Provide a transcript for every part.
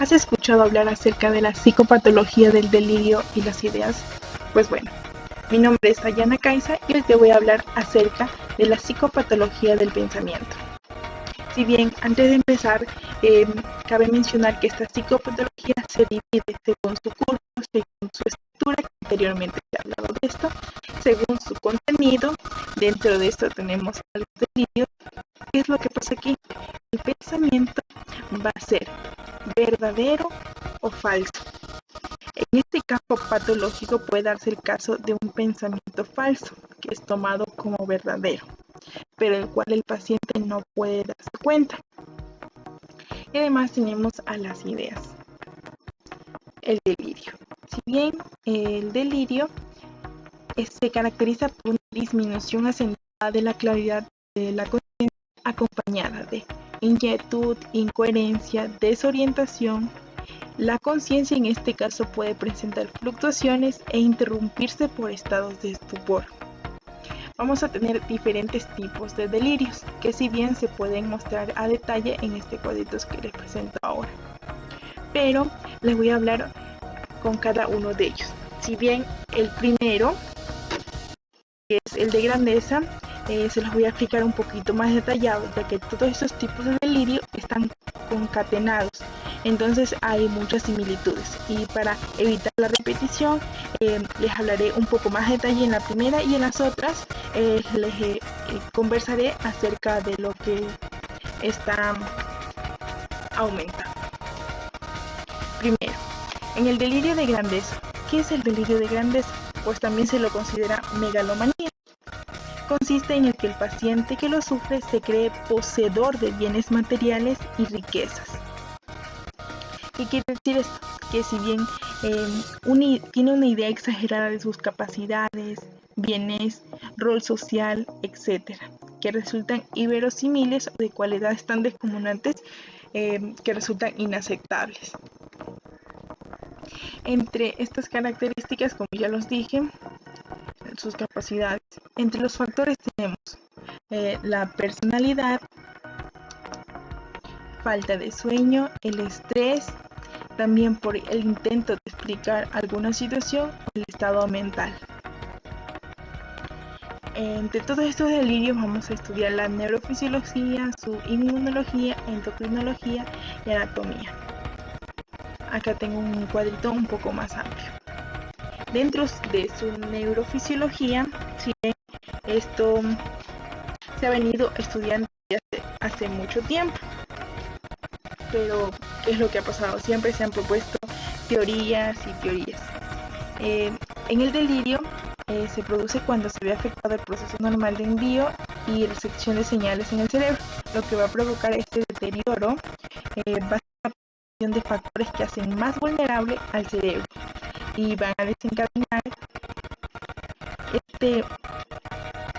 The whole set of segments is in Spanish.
¿Has escuchado hablar acerca de la psicopatología del delirio y las ideas? Pues bueno, mi nombre es Dayana Caiza y hoy te voy a hablar acerca de la psicopatología del pensamiento. Si bien antes de empezar, cabe mencionar que esta psicopatología se divide según su curso, según su estructura, que anteriormente se ha hablado de esto, según su contenido. Dentro de esto tenemos los delirios. ¿Qué es lo que pasa aquí? El pensamiento va a ser verdadero o falso. En este caso patológico puede darse el caso de un pensamiento falso, que es tomado como verdadero, pero el cual el paciente no puede darse cuenta. Y además tenemos a las ideas. El delirio. Si bien el delirio se caracteriza por una disminución acentuada de la claridad de la conciencia acompañada de inquietud, incoherencia, desorientación. La conciencia en este caso puede presentar fluctuaciones e interrumpirse por estados de estupor. Vamos a tener diferentes tipos de delirios, que si bien se pueden mostrar a detalle en este cuadrito que les presento ahora. Pero les voy a hablar con cada uno de ellos. Si bien el primero, que es el de grandeza, se los voy a explicar un poquito más detallado, ya que todos estos tipos de delirio están concatenados. Entonces hay muchas similitudes y para evitar la repetición les hablaré un poco más de detalle en la primera y en las otras les conversaré acerca de lo que está aumentando. Primero, en el delirio de grandeza. ¿Qué es el delirio de grandeza? Pues también se lo considera megalomanía. Consiste en el que el paciente que lo sufre se cree poseedor de bienes materiales y riquezas. ¿Qué quiere decir esto? Que si bien tiene una idea exagerada de sus capacidades, bienes, rol social, etc., que resultan inverosímiles o de cualidades tan descomunantes que resultan inaceptables. Entre estas características, como ya los dije, sus capacidades, entre los factores tenemos la personalidad, falta de sueño, el estrés, también por el intento de explicar alguna situación o el estado mental. Entre todos estos delirios vamos a estudiar la neurofisiología, su inmunología, endocrinología y anatomía. Acá tengo un cuadrito un poco más amplio. Dentro de su neurofisiología, si bien esto se ha venido estudiando desde hace mucho tiempo, pero ¿qué es lo que ha pasado? Siempre se han propuesto teorías y teorías. En el delirio se produce cuando se ve afectado el proceso normal de envío y recepción de señales en el cerebro. Lo que va a provocar este deterioro va a ser la aparición de factores que hacen más vulnerable al cerebro y van a desencadenar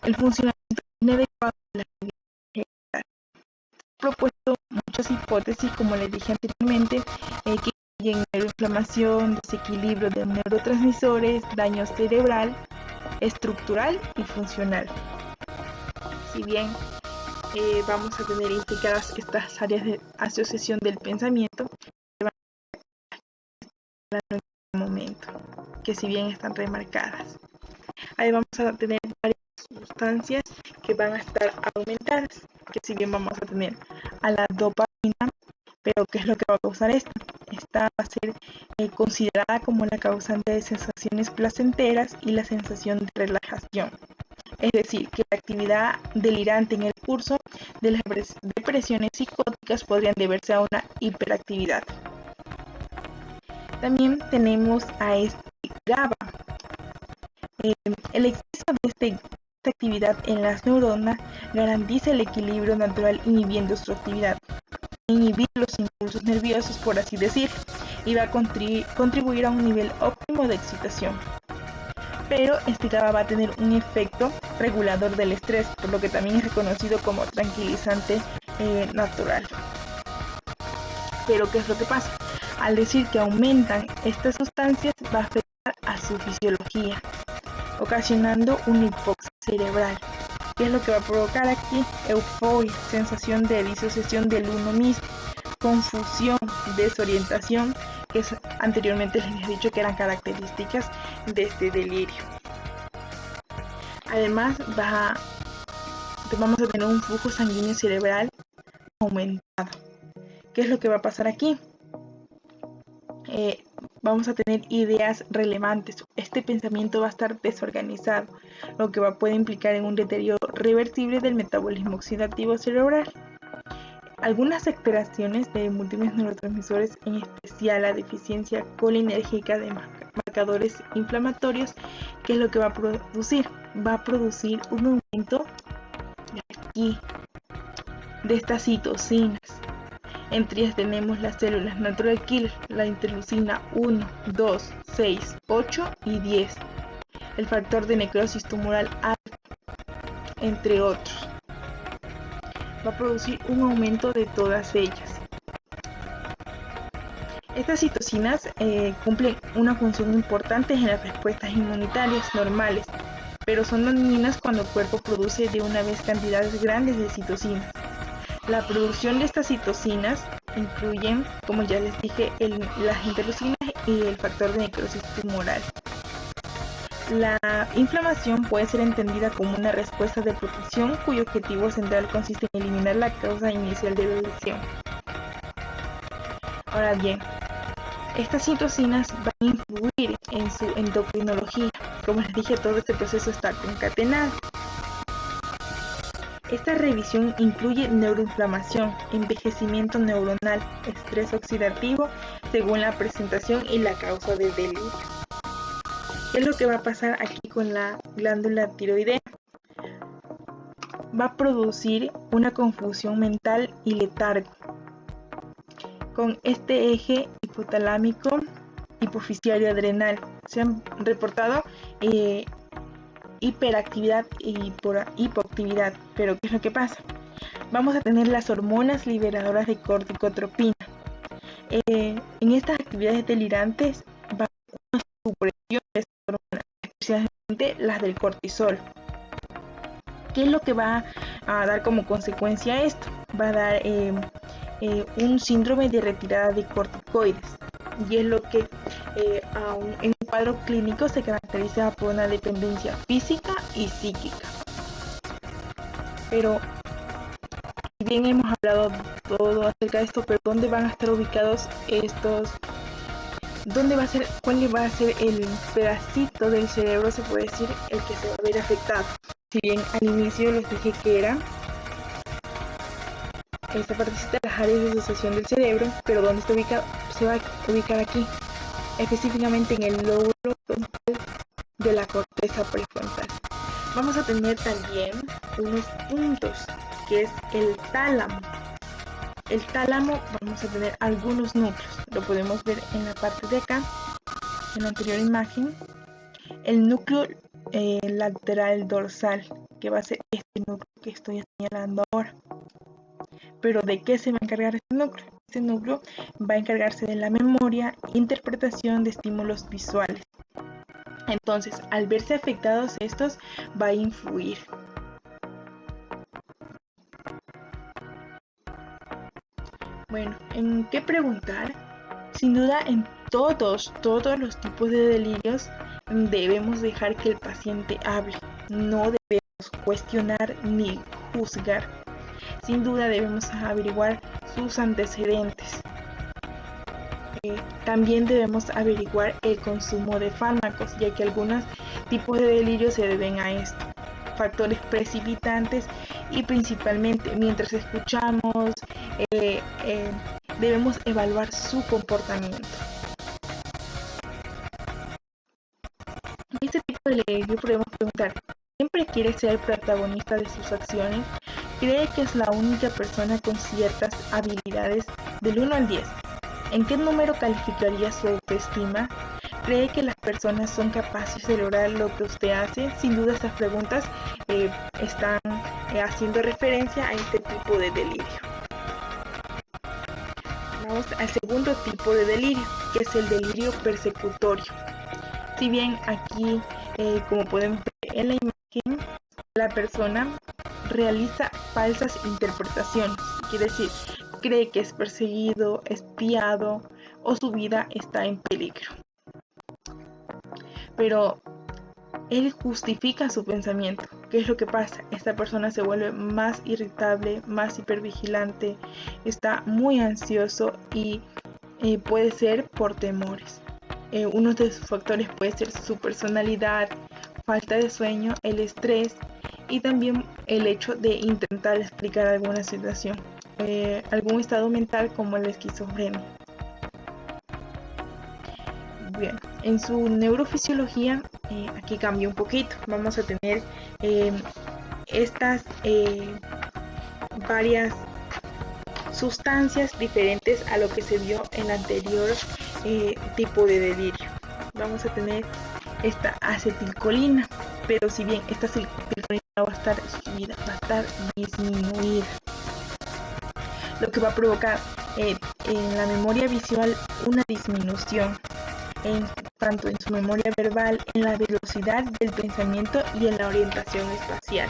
el funcionamiento inadecuado de la actividad cerebral. Se han propuesto muchas hipótesis, como les dije anteriormente, que incluyen neuroinflamación, desequilibrio de neurotransmisores, daño cerebral, estructural y funcional. Si bien vamos a tener implicadas estas áreas de asociación del pensamiento, se van a en este momento, que si bien están remarcadas. Ahí vamos a tener varias sustancias que van a estar aumentadas, que si bien vamos a tener a la dopamina, pero ¿qué es lo que va a causar esto? Esta va a ser considerada como la causante de sensaciones placenteras y la sensación de relajación. Es decir, que la actividad delirante en el curso de las depresiones psicóticas podrían deberse a una hiperactividad. También tenemos a este GABA. El exceso de esta actividad en las neuronas garantiza el equilibrio natural inhibiendo su actividad, inhibir los impulsos nerviosos, por así decirlo, y va a contribuir a un nivel óptimo de excitación. Pero este GABA va a tener un efecto regulador del estrés, por lo que también es reconocido como tranquilizante natural. Pero ¿qué es lo que pasa? Al decir que aumentan estas sustancias, va a afectar a su fisiología, ocasionando una hipoxia cerebral. ¿Qué es lo que va a provocar aquí? Euforia, sensación de disociación del uno mismo, confusión, desorientación, que anteriormente les había dicho que eran características de este delirio. Además vamos a tener un flujo sanguíneo cerebral aumentado. ¿Qué es lo que va a pasar aquí? Vamos a tener ideas relevantes. Este pensamiento va a estar desorganizado, lo que puede implicar en un deterioro reversible del metabolismo oxidativo cerebral. Algunas alteraciones de múltiples neurotransmisores, en especial la deficiencia colinérgica de marcadores inflamatorios, ¿qué es lo que va a producir? Va a producir un aumento de aquí, de estas citocinas. Entre ellas tenemos las células natural killer, la interleucina 1, 2, 6, 8 y 10, el factor de necrosis tumoral alfa, entre otros. Va a producir un aumento de todas ellas. Estas citocinas cumplen una función importante en las respuestas inmunitarias normales, pero son dañinas cuando el cuerpo produce de una vez cantidades grandes de citocinas. La producción de estas citocinas incluyen, como ya les dije, las interleucinas y el factor de necrosis tumoral. La inflamación puede ser entendida como una respuesta de protección cuyo objetivo central consiste en eliminar la causa inicial de la lesión. Ahora bien, estas citocinas van a influir en su endocrinología. Como les dije, todo este proceso está concatenado. Esta revisión incluye neuroinflamación, envejecimiento neuronal, estrés oxidativo, según la presentación y la causa del delirio. ¿Qué es lo que va a pasar aquí con la glándula tiroidea? Va a producir una confusión mental y letargo, con este eje hipotalámico hipofisiario adrenal. Se han reportado hiperactividad y hipoactividad, pero ¿qué es lo que pasa? Vamos a tener las hormonas liberadoras de corticotropina. En estas actividades delirantes va a haber una supresión de estas hormonas, especialmente las del cortisol. ¿Qué es lo que va a dar como consecuencia esto? Va a dar un síndrome de retirada de corticoides, y es lo que en un cuadro clínico se caracteriza por una dependencia física y psíquica. Pero si bien hemos hablado todo acerca de esto, pero ¿dónde van a estar ubicados estos? ¿Cuál va a ser el pedacito del cerebro, se puede decir, el que se va a ver afectado? Si bien al inicio les dije que era esta partecita de las áreas de asociación del cerebro, pero ¿dónde está ubicado? Se va a ubicar aquí, específicamente en el lóbulo frontal de la corteza prefrontal. Vamos a tener también unos puntos, que es el tálamo. El tálamo, vamos a tener algunos núcleos, lo podemos ver en la parte de acá, en la anterior imagen. El núcleo lateral dorsal, que va a ser este núcleo que estoy señalando ahora. Pero ¿de qué se va a encargar este núcleo? Este núcleo va a encargarse de la memoria e interpretación de estímulos visuales. Entonces, al verse afectados estos, va a influir. Bueno, ¿en qué preguntar? Sin duda, en todos los tipos de delirios debemos dejar que el paciente hable. No debemos cuestionar ni juzgar. Sin duda debemos averiguar sus antecedentes. También debemos averiguar el consumo de fármacos, ya que algunos tipos de delirios se deben a esto. Factores precipitantes y principalmente mientras escuchamos debemos evaluar su comportamiento. En este tipo de delirio podemos preguntar: ¿siempre quiere ser protagonista de sus acciones? ¿Cree que es la única persona con ciertas habilidades? Del 1 al 10, ¿en qué número calificaría su autoestima? ¿Cree que las personas son capaces de lograr lo que usted hace? Sin duda estas preguntas están haciendo referencia a este tipo de delirio. Vamos al segundo tipo de delirio, que es el delirio persecutorio. Si bien aquí, como podemos ver en la imagen, la persona realiza falsas interpretaciones. Quiere decir cree que es perseguido, espiado o su vida está en peligro. Pero él justifica su pensamiento. ¿Qué es lo que pasa? Esta persona se vuelve más irritable, más hipervigilante, está muy ansioso y puede ser por temores. Uno de sus factores puede ser su personalidad, falta de sueño, el estrés y también el hecho de intentar explicar alguna situación, algún estado mental como la esquizofrenia. Bien, en su neurofisiología, aquí cambia un poquito. Vamos a tener estas varias sustancias diferentes a lo que se vio en el anterior tipo de delirio. Vamos a tener esta acetilcolina, pero si bien esta acetilcolina va a estar subida, va a estar disminuida, lo que va a provocar en la memoria visual una disminución, tanto en su memoria verbal, en la velocidad del pensamiento y en la orientación espacial.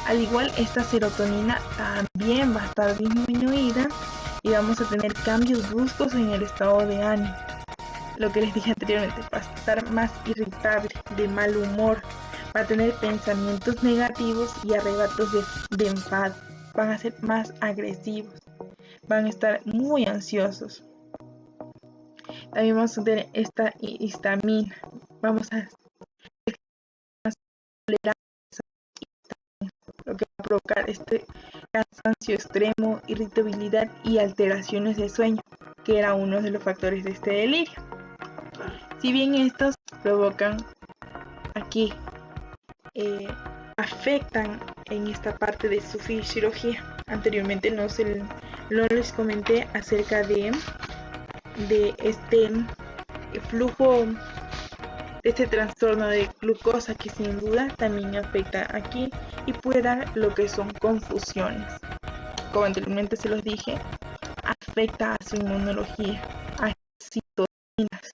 Al igual, esta serotonina también va a estar disminuida y vamos a tener cambios bruscos en el estado de ánimo. Lo que les dije anteriormente, va a estar más irritable, de mal humor, va a tener pensamientos negativos y arrebatos de enfado, van a ser más agresivos, van a estar muy ansiosos. También vamos a tener esta histamina, vamos a tolerar lo que va a provocar este cansancio extremo, irritabilidad y alteraciones de sueño, que era uno de los factores de este delirio. Si bien estos provocan aquí, afectan en esta parte de su fisiología. Anteriormente no les comenté acerca de este flujo, de este trastorno de glucosa que sin duda también afecta aquí y puede dar lo que son confusiones. Como anteriormente se los dije, afecta a su inmunología, a citocinas,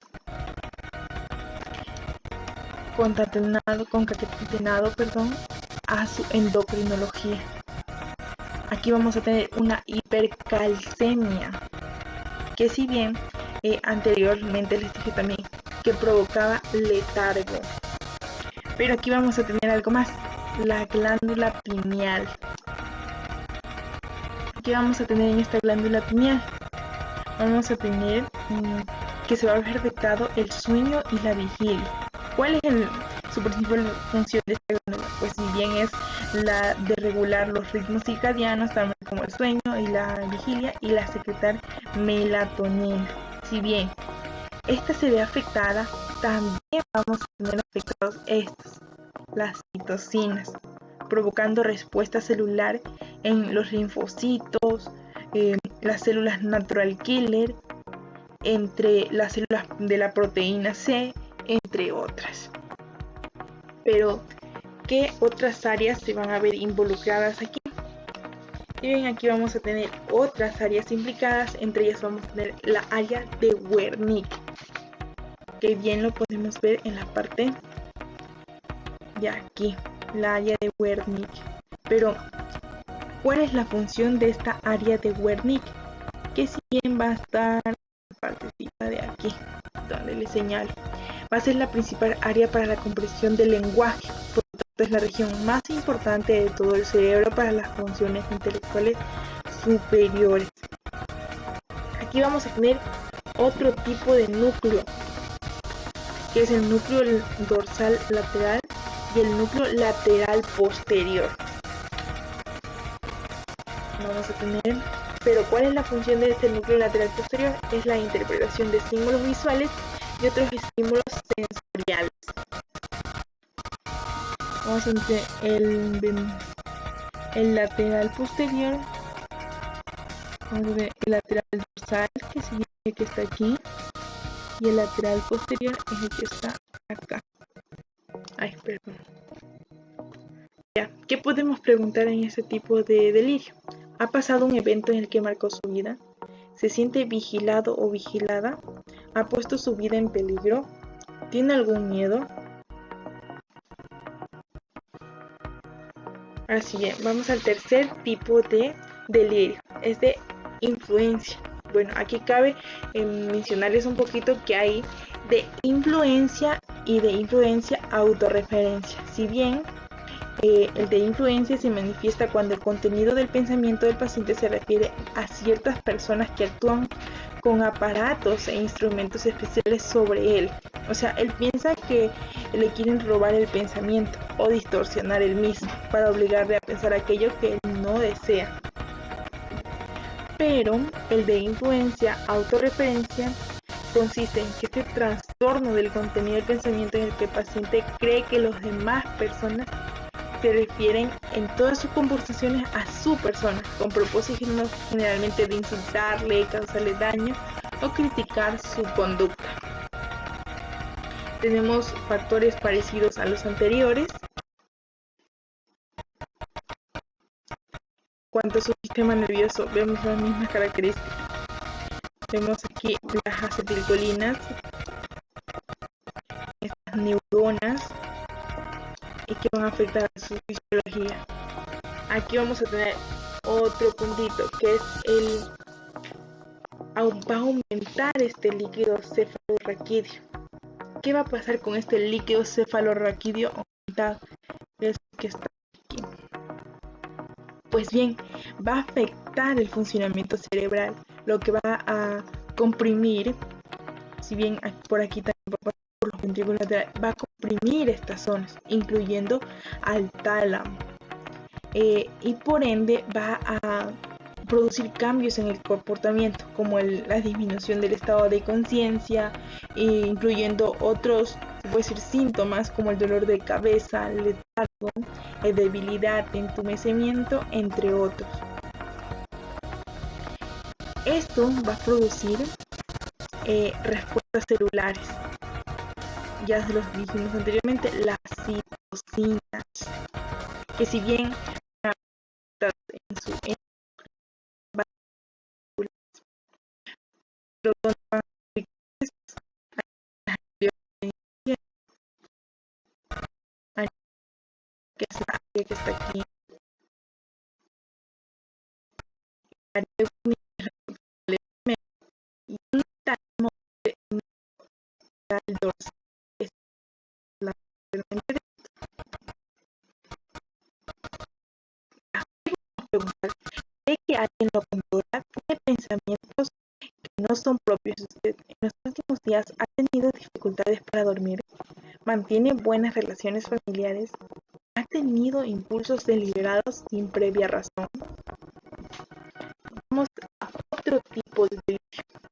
concatenado a su endocrinología. Aquí vamos a tener una hipercalcemia, que si bien anteriormente les dije también que provocaba letargo, pero aquí vamos a tener algo más, la glándula pineal. ¿Qué vamos a tener en esta glándula pineal? Vamos a tener que se va a ver afectado el sueño y la vigilia. ¿Cuál es su principal función de esta glándula? Pues si bien es la de regular los ritmos circadianos, también como el sueño y la vigilia, y la secretar melatonina. Si bien esta se ve afectada, también vamos a tener afectados estos, las citocinas, provocando respuesta celular en los linfocitos, las células natural killer, entre las células de la proteína C, entre otras. Pero, ¿qué otras áreas se van a ver involucradas aquí? Y bien, aquí vamos a tener otras áreas implicadas, entre ellas vamos a tener la área de Wernicke, que bien lo podemos ver en la parte de aquí, la área de Wernicke. Pero, ¿cuál es la función de esta área de Wernicke? Que si bien va a estar en la partecita de aquí, donde le señalo, va a ser la principal área para la comprensión del lenguaje, por lo tanto es la región más importante de todo el cerebro para las funciones intelectuales superiores. Aquí vamos a tener otro tipo de núcleo, que es el núcleo dorsal lateral y el núcleo lateral posterior. Vamos a tener, pero ¿cuál es la función de este núcleo lateral posterior? Es la interpretación de estímulos visuales y otros estímulos sensoriales. Vamos a tener el lateral posterior, vamos a ver el lateral dorsal, que es el que está aquí, y el lateral posterior es el que está acá. Ay, perdón. Ya, ¿qué podemos preguntar en este tipo de delirio? ¿Ha pasado un evento en el que marcó su vida? ¿Se siente vigilado o vigilada? ¿Ha puesto su vida en peligro? ¿Tiene algún miedo? Así es, vamos al tercer tipo de delirio, es de influencia. Bueno, aquí cabe mencionarles un poquito que hay de influencia y de influencia autorreferencia. Si bien el de influencia se manifiesta cuando el contenido del pensamiento del paciente se refiere a ciertas personas que actúan con aparatos e instrumentos especiales sobre él. O sea, él piensa que le quieren robar el pensamiento o distorsionar el mismo para obligarle a pensar aquello que él no desea. Pero el de influencia autorreferencia consiste en que este trastorno del contenido del pensamiento en el que el paciente cree que los demás personas se refieren en todas sus conversaciones a su persona, con propósitos generalmente de insultarle, causarle daño o criticar su conducta. Tenemos factores parecidos a los anteriores. Cuanto a su sistema nervioso, vemos las mismas características. Vemos aquí las acetilcolinas, estas neuronas, y que van a afectar a su fisiología. Aquí vamos a tener otro puntito, que es va a aumentar este líquido cefalorraquídeo. ¿Qué va a pasar con este líquido cefalorraquídeo aumentado? Es que está aquí. Pues bien, va a afectar el funcionamiento cerebral, lo que va a comprimir, si bien por aquí también por los ventrículos laterales, va a comprimir estas zonas, incluyendo al tálamo. Y por ende va a producir cambios en el comportamiento, como la disminución del estado de conciencia, incluyendo otros, se puede decir, síntomas como el dolor de cabeza, letargo, debilidad, entumecimiento, entre otros. Esto va a producir respuestas celulares. Ya se los dijimos anteriormente, las citocinas, que si bien en su que es la área que está aquí, y un tálamo dorsal es la preguntar, ¿cree que alguien lo controla? ¿Tiene pensamientos que no son propios de usted? En los últimos días ha tenido dificultades para dormir, mantiene buenas relaciones familiares, ha tenido impulsos deliberados sin previa razón. Vamos a otro tipo de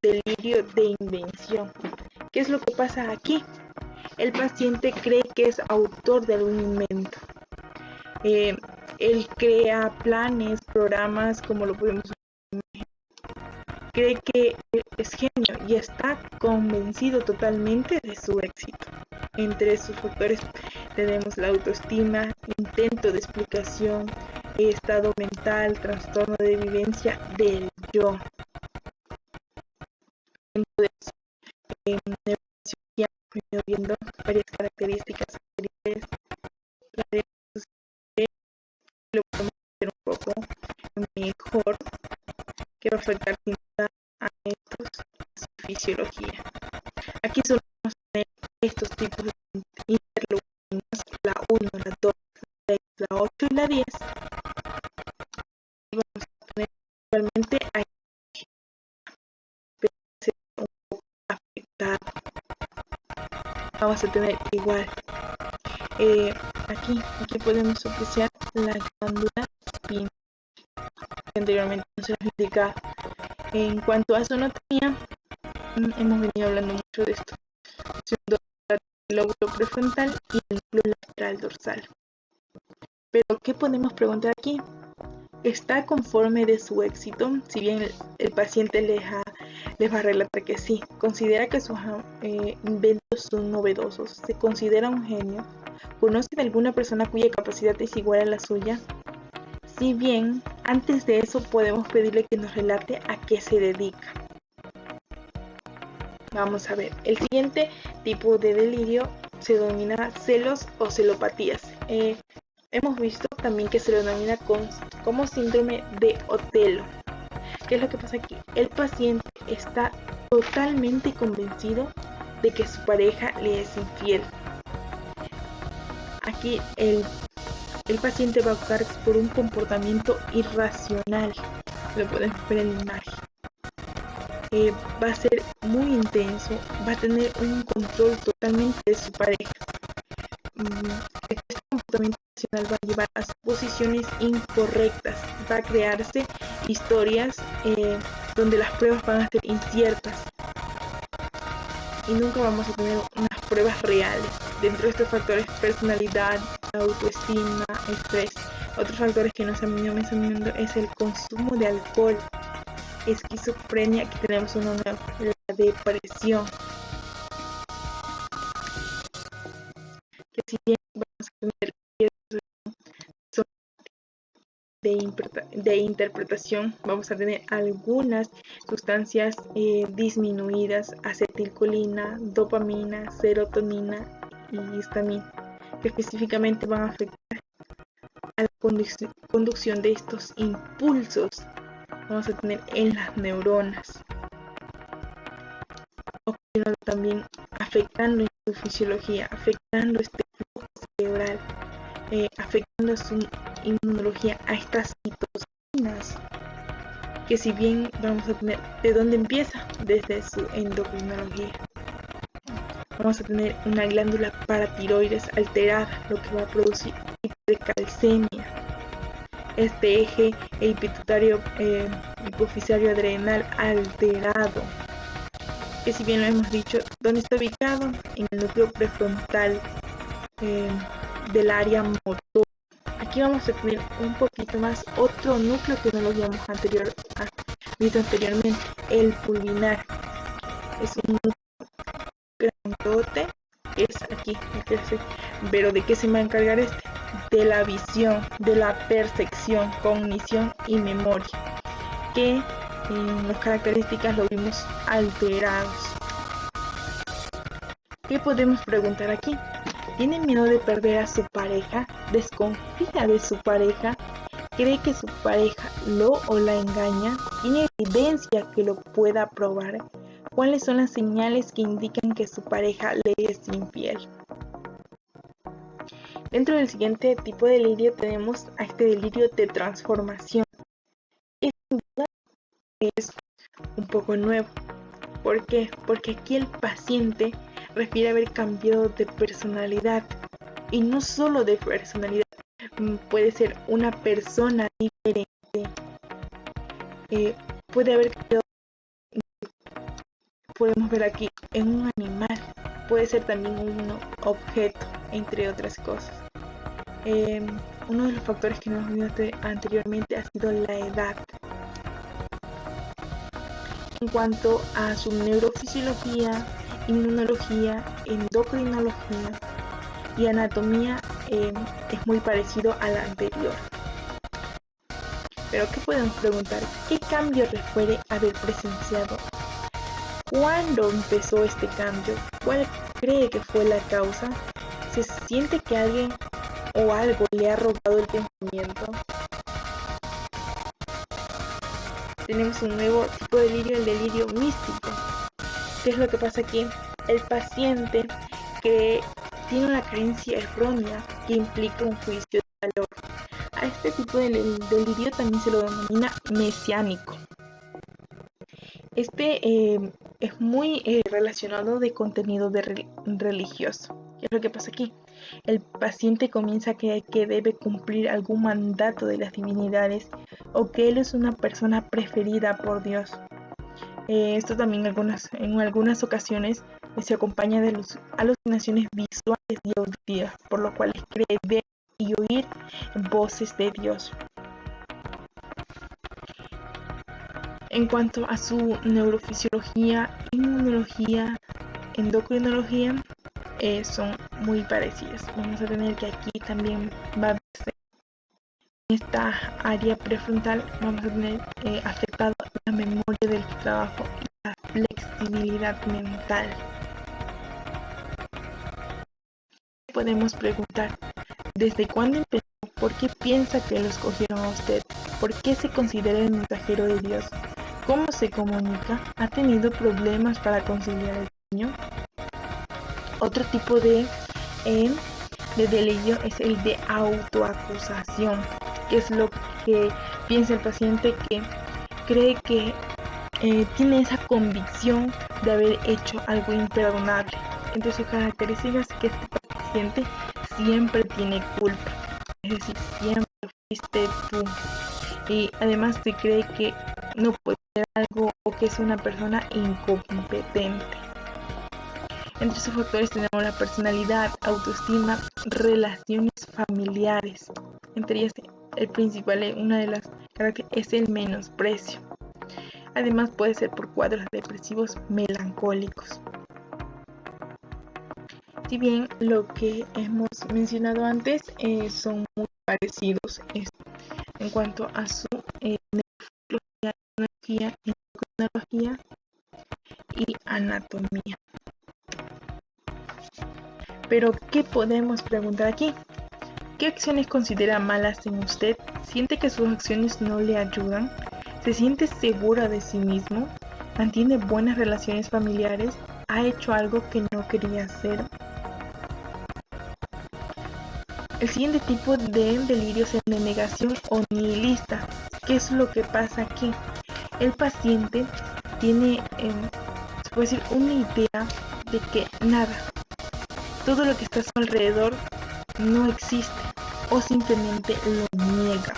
delirio de invención. ¿Qué es lo que pasa aquí? El paciente cree que es autor de algún invento. Él crea planes, programas, como lo podemos ver. Cree que es genio y está convencido totalmente de su éxito. Entre sus factores tenemos la autoestima, intento de explicación, estado mental, trastorno de vivencia del yo. En neurociencia hemos viendo varias características anteriores. Lo podemos hacer un poco mejor, que va a afectar sin duda a estos, a su fisiología. Aquí solo vamos a tener estos tipos de interleucinas, la 1, la 2, la 6, la 8 y la 10. Y vamos a tener igualmente a un poco afectado. Vamos a tener igual. Aquí podemos apreciar la glándula spin, que anteriormente no se nos indicaba. En cuanto a su anatomía, hemos venido hablando mucho de esto, siendo el lóbulo prefrontal y el núcleo lateral dorsal. Pero, ¿qué podemos preguntar aquí? ¿Está conforme de su éxito? Si bien el paciente les va a relatar que sí, considera que sus inventos son novedosos, se considera un genio, conoce de alguna persona cuya capacidad es igual a la suya. Si bien, antes de eso podemos pedirle que nos relate a qué se dedica. Vamos a ver, el siguiente tipo de delirio se denomina celos o celopatías. hemos visto también que se lo denomina como síndrome de Otelo. ¿Qué es lo que pasa aquí? El paciente está totalmente convencido de que su pareja le es infiel. Aquí el paciente va a optar por un comportamiento irracional. Lo podemos ver en la imagen. Va a ser muy intenso, va a tener un control totalmente de su pareja. Este comportamiento irracional va a llevar a suposiciones incorrectas, va a crearse historias donde las pruebas van a ser inciertas y nunca vamos a tener unas pruebas reales. Dentro de estos factores, personalidad, autoestima, estrés. Otros factores que no se han venido mencionando es el consumo de alcohol, esquizofrenia, que tenemos una nueva, la depresión. Que si bien vamos a tener de interpretación, vamos a tener algunas sustancias disminuidas, acetilcolina, dopamina, serotonina y histamina, que específicamente van a afectar a la conducción de estos impulsos. Vamos a tener en las neuronas, también afectando su fisiología, afectando este flujo cerebral, afectando su inmunología, a estas citocinas, que si bien vamos a tener, ¿de dónde empieza? Desde su endocrinología. Vamos a tener una glándula paratiroides alterada, lo que va a producir hipercalcemia. Este eje pituitario hipofisario adrenal alterado, que si bien lo hemos dicho, ¿dónde está ubicado? En el núcleo prefrontal del área motor. Aquí vamos a tener un poquito más otro núcleo que no lo habíamos visto anteriormente, el pulvinar. Es un núcleo grandote, que es aquí, pero ¿de qué se va a encargar este? De la visión, de la percepción, cognición y memoria, que en las características lo vimos alterados. ¿Qué podemos preguntar aquí? ¿Tiene miedo de perder a su pareja? ¿Desconfía de su pareja? ¿Cree que su pareja lo o la engaña? ¿Tiene evidencia que lo pueda probar? ¿Cuáles son las señales que indican que su pareja le es infiel? Dentro del siguiente tipo de delirio tenemos a este delirio de transformación. Es un poco nuevo. ¿Por qué? Porque aquí el paciente refiere haber cambiado de personalidad, y no solo de personalidad, puede ser una persona diferente, puede haber cambiado, podemos ver aquí, en un animal, puede ser también un objeto, entre otras cosas. Uno de los factores que nos vimos anteriormente ha sido la edad. En cuanto a su neurofisiología, inmunología, endocrinología y anatomía, es muy parecido a la anterior. Pero ¿qué podemos preguntar? ¿Qué cambio refiere haber presenciado? ¿Cuándo empezó este cambio? ¿Cuál cree que fue la causa? ¿Se siente que alguien o algo le ha robado el pensamiento? Tenemos un nuevo tipo de delirio, el delirio místico. ¿Qué es lo que pasa aquí? El paciente que tiene una creencia errónea que implica un juicio de valor. A este tipo de delirio también se lo denomina mesiánico. Este es muy relacionado de contenido religioso. ¿Qué es lo que pasa aquí? El paciente comienza a creer que debe cumplir algún mandato de las divinidades o que él es una persona preferida por Dios. Esto también en algunas ocasiones se acompaña de alucinaciones visuales y auditivas, por lo cual cree ver y oír voces de Dios. En cuanto a su neurofisiología, inmunología, endocrinología, son muy parecidas. Vamos a tener que aquí también va a verse en esta área prefrontal, vamos a tener afectado la memoria del trabajo y la flexibilidad mental. Podemos preguntar, ¿Desde cuándo empezó? ¿Por qué piensa que lo escogieron a usted? ¿Por qué se considera el mensajero de Dios? ¿Cómo se comunica? ¿Ha tenido problemas para conciliar el sueño? Otro tipo de delirio es el de autoacusación, que es lo que piensa el paciente, que cree que tiene esa convicción de haber hecho algo imperdonable. Entre sus características es que este paciente siempre tiene culpa, es decir, siempre fuiste tú. Y además se cree que no puede hacer algo o que es una persona incompetente. Entre sus factores tenemos la personalidad, autoestima, relaciones familiares. Entre ellas, el principal, una de las características es el menosprecio. Además puede ser por cuadros depresivos melancólicos. Si bien lo que hemos mencionado antes son muy parecidos en cuanto a su neurología, endocrinología y anatomía. Pero, ¿qué podemos preguntar aquí? ¿Qué acciones considera malas en usted? ¿Siente que sus acciones no le ayudan? ¿Se siente segura de sí mismo? ¿Mantiene buenas relaciones familiares? ¿Ha hecho algo que no quería hacer? El siguiente tipo de delirio es el de negación o nihilista. ¿Qué es lo que pasa aquí? El paciente tiene, se puede decir, una idea de que nada, todo lo que está a su alrededor no existe o simplemente lo niega.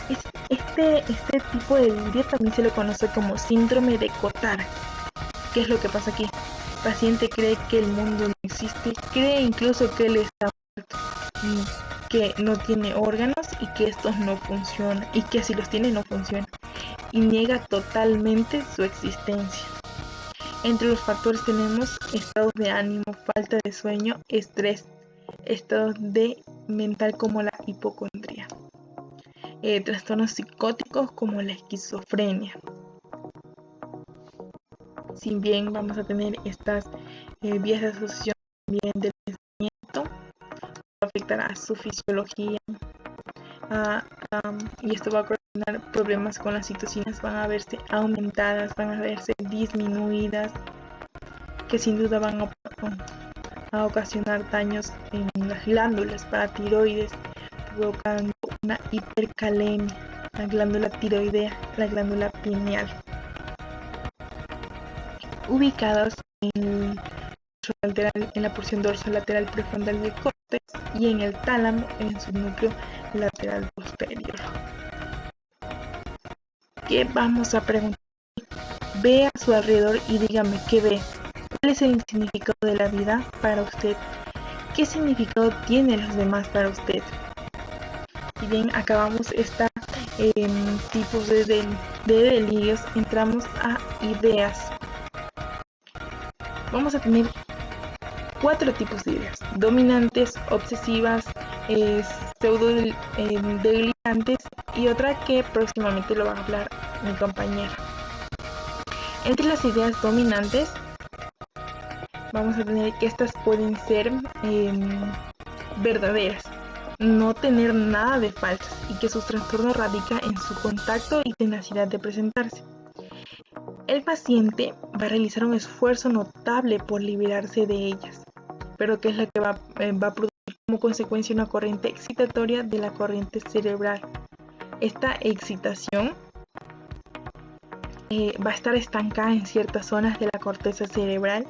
Este tipo de delirio también se lo conoce como síndrome de Cotard. ¿Qué es lo que pasa aquí? El paciente cree que el mundo no existe, cree incluso que él está muerto, que no tiene órganos y que estos no funcionan, y que si los tiene no funcionan, y niega totalmente su existencia. Entre los factores tenemos estados de ánimo, falta de sueño, estrés, estados de mental como la hipocondría, trastornos psicóticos como la esquizofrenia. Si bien vamos a tener estas vías de asociación también del pensamiento, afectará a su fisiología, y esto va a ocasionar problemas con las citocinas, van a verse aumentadas, van a verse disminuidas, que sin duda van a ocasionar daños en las glándulas paratiroides, provocando una hipercalemia, la glándula tiroidea, la glándula pineal, ubicadas en la porción dorsolateral prefrontal del córtex y en el tálamo en su núcleo lateral posterior. ¿Qué vamos a preguntar? Ve a su alrededor y dígame qué ve. ¿Cuál es el significado de la vida para usted? ¿Qué significado tienen los demás para usted? Si bien acabamos estos tipos de delirios, entramos a ideas. Vamos a tener 4 tipos de ideas: dominantes, obsesivas, pseudo delirantes y otra que próximamente lo va a hablar mi compañera. Entre las ideas dominantes vamos a tener que estas pueden ser verdaderas, no tener nada de falsas, y que su trastorno radica en su contacto y tenacidad de presentarse. El paciente va a realizar un esfuerzo notable por liberarse de ellas, pero que es la que va a producir como consecuencia una corriente excitatoria de la corriente cerebral. Esta excitación va a estar estancada en ciertas zonas de la corteza cerebral,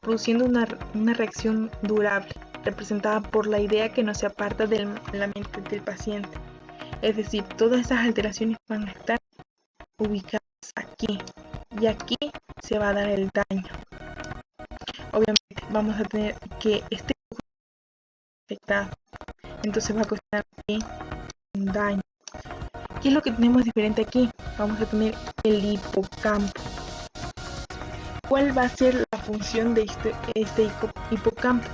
produciendo una reacción durable, representada por la idea que no se aparta de la mente del paciente. Es decir, todas esas alteraciones van a estar ubicadas aquí, y aquí se va a dar el daño. Obviamente vamos a tener que este afectado, entonces va a costar aquí un daño. ¿Qué es lo que tenemos diferente aquí? Vamos a tener el hipocampo. ¿Cuál va a ser la función de este hipocampo?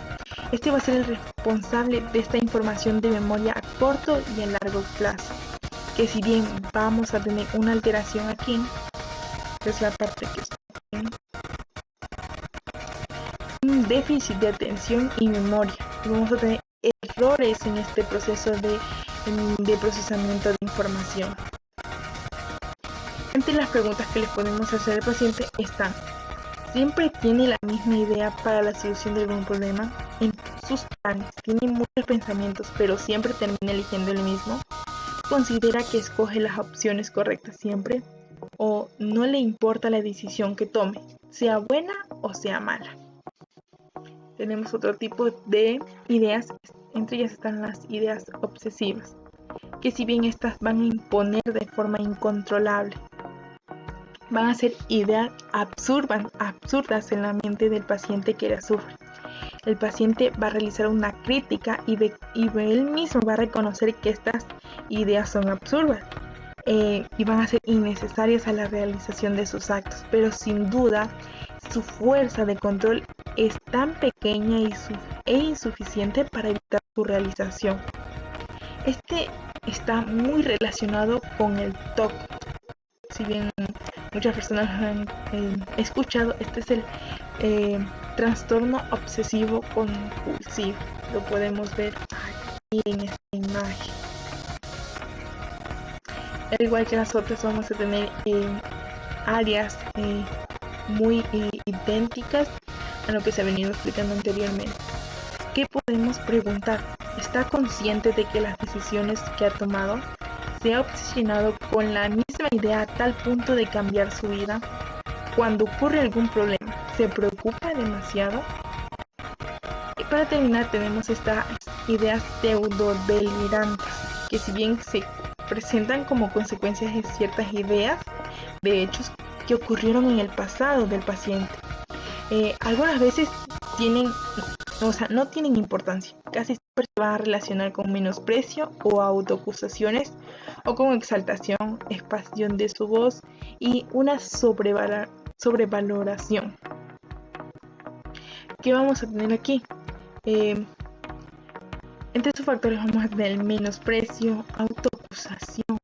Este va a ser el responsable de esta información de memoria a corto y a largo plazo, que si bien vamos a tener una alteración aquí, que es la parte que está aquí, déficit de atención y memoria. Vamos a tener errores en este proceso de procesamiento de información. Entre las preguntas que les podemos hacer al paciente están: ¿siempre tiene la misma idea para la solución de algún problema? En sus planes tiene muchos pensamientos, pero siempre termina eligiendo el mismo. ¿Considera que escoge las opciones correctas siempre? ¿O no le importa la decisión que tome, sea buena o sea mala? Tenemos otro tipo de ideas, entre ellas están las ideas obsesivas, que si bien estas van a imponer de forma incontrolable, van a ser ideas absurdas en la mente del paciente que las sufre. El paciente va a realizar una crítica y él mismo va a reconocer que estas ideas son absurdas y van a ser innecesarias a la realización de sus actos, pero sin duda su fuerza de control es tan pequeña e insuficiente para evitar su realización. Este está muy relacionado con el TOC. Si bien muchas personas lo han escuchado, este es el trastorno obsesivo compulsivo. Lo podemos ver aquí en esta imagen. Al igual que las otras, vamos a tener áreas muy idénticas a lo que se ha venido explicando anteriormente. ¿Qué podemos preguntar? ¿Está consciente de que las decisiones que ha tomado? ¿Se ha obsesionado con la misma idea a tal punto de cambiar su vida? Cuando ocurre algún problema, ¿se preocupa demasiado? Y para terminar tenemos estas ideas pseudo-delirantes, que si bien se presentan como consecuencias de ciertas ideas, de hechos que ocurrieron en el pasado del paciente, algunas veces no tienen importancia, casi siempre se van a relacionar con menosprecio o autoacusaciones, o con exaltación, expansión de su voz y una sobrevaloración. ¿Qué vamos a tener aquí? Entre estos factores vamos a tener el menosprecio, autoacusación,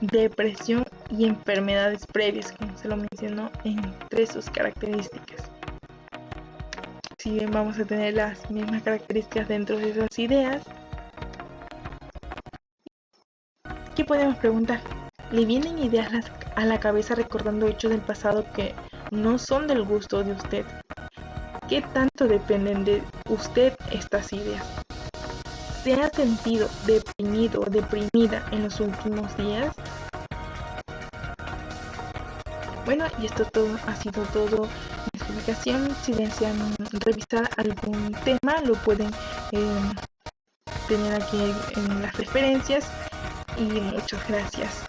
depresión y enfermedades previas, como se lo mencionó entre sus características. Si bien vamos a tener las mismas características dentro de esas ideas, ¿qué podemos preguntar? ¿Le vienen ideas a la cabeza recordando hechos del pasado que no son del gusto de usted? ¿Qué tanto dependen de usted estas ideas? ¿Se ha sentido deprimido o deprimida en los últimos días? Bueno, y esto ha sido todo mi explicación. Si desean revisar algún tema, lo pueden tener aquí en las referencias. Y muchas gracias.